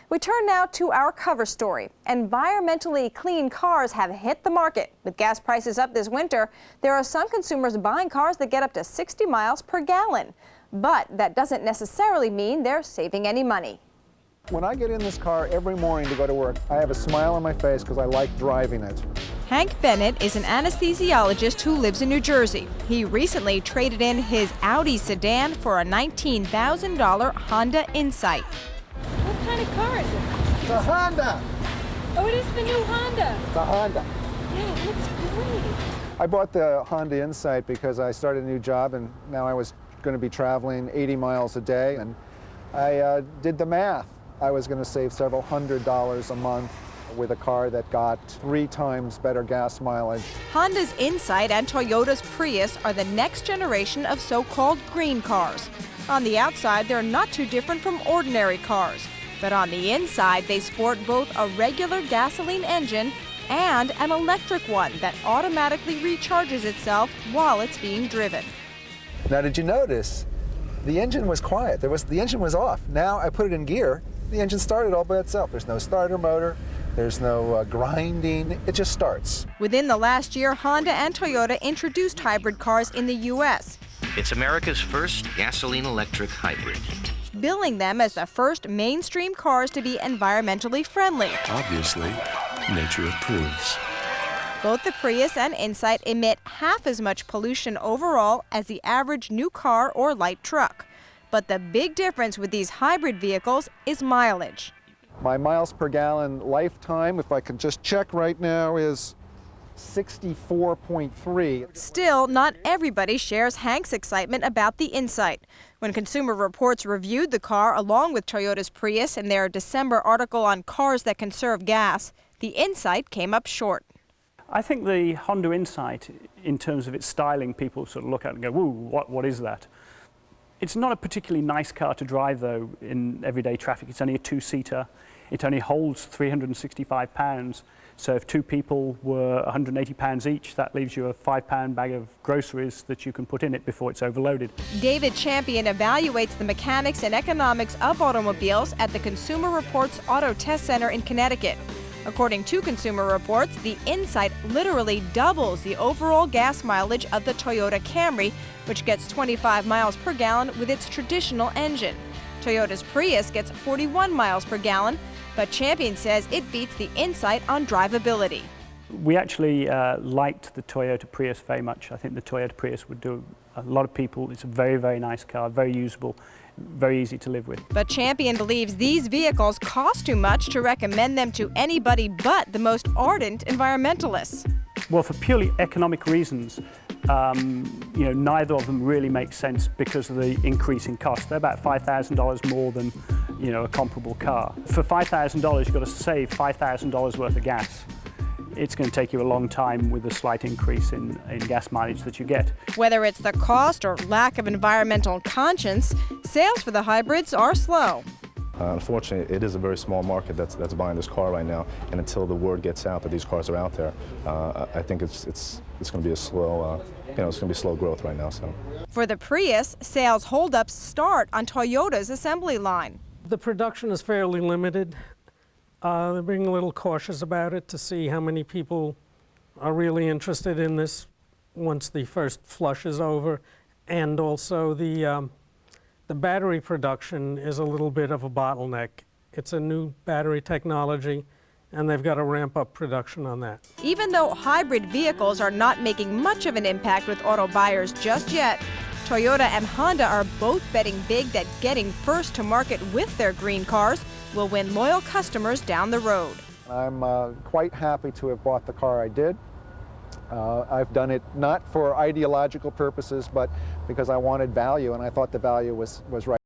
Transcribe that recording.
We turn now to our cover story. Environmentally clean cars have hit the market. With gas prices up this winter, there are some consumers buying cars that get up to 60 miles per gallon. But that doesn't necessarily mean they're saving any money. When I get in this car every morning to go to work, I have a smile on my face because I like driving it. Hank Bennett is an anesthesiologist who lives in New Jersey. He recently traded in his Audi sedan for a $19,000 Honda Insight. What kind of car is it? It's a Honda! Oh, it is the new Honda. It's a Honda. Yeah, it looks great. I bought the Honda Insight because I started a new job and now I was going to be traveling 80 miles a day, and I did the math. I was going to save several $100s a month with a car that got 3 times better gas mileage. Honda's Insight and Toyota's Prius are the next generation of so-called green cars. On the outside, they're not too different from ordinary cars. But on the inside, they sport both a regular gasoline engine and an electric one that automatically recharges itself while it's being driven. Now, did you notice the engine was quiet? The engine was off. Now I put it in gear, the engine started all by itself. There's no starter motor, there's no grinding, it just starts. Within the last year, Honda and Toyota introduced hybrid cars in the U.S. It's America's first gasoline-electric hybrid, billing them as the first mainstream cars to be environmentally friendly. Obviously, nature approves. Both the Prius and Insight emit half as much pollution overall as the average new car or light truck. But the big difference with these hybrid vehicles is mileage. My miles per gallon lifetime, if I can just check right now, is 64.3. Still, not everybody shares Hank's excitement about the Insight. When Consumer Reports reviewed the car along with Toyota's Prius in their December article on cars that conserve gas, the Insight came up short. I think the Honda Insight, in terms of its styling, people sort of look at it and go, whoa, what is that? It's not a particularly nice car to drive, though, in everyday traffic. It's only a 2-seater. It only holds 365 pounds. So if 2 people were 180 pounds each, that leaves you a 5-pound bag of groceries that you can put in it before it's overloaded. David Champion evaluates the mechanics and economics of automobiles at the Consumer Reports Auto Test Center in Connecticut. According to Consumer Reports, the Insight literally doubles the overall gas mileage of the Toyota Camry, which gets 25 miles per gallon with its traditional engine. Toyota's Prius gets 41 miles per gallon, but Champion says it beats the Insight on drivability. We actually liked the Toyota Prius very much. I think the Toyota Prius would do a lot of people. It's a very, very nice car, very usable, very easy to live with. But Champion believes these vehicles cost too much to recommend them to anybody but the most ardent environmentalists. Well, for purely economic reasons, neither of them really make sense because of the increase in cost. They're about $5,000 more than, a comparable car. For $5,000, you've got to save $5,000 worth of gas. It's going to take you a long time with the slight increase in gas mileage that you get. Whether it's the cost or lack of environmental conscience, sales for the hybrids are slow. Unfortunately, it is a very small market that's buying this car right now, and until the word gets out that these cars are out there, I think it's going to be a slow, it's going to be slow growth right now. So, for the Prius, sales holdups start on Toyota's assembly line. The production is fairly limited. They're being a little cautious about it to see how many people are really interested in this once the first flush is over, and also the battery production is a little bit of a bottleneck. It's a new battery technology, and they've got to ramp up production on that. Even though hybrid vehicles are not making much of an impact with auto buyers just yet, Toyota and Honda are both betting big that getting first to market with their green cars will win loyal customers down the road. I'm quite happy to have bought the car I did. I've done it not for ideological purposes, but because I wanted value, and I thought the value was right.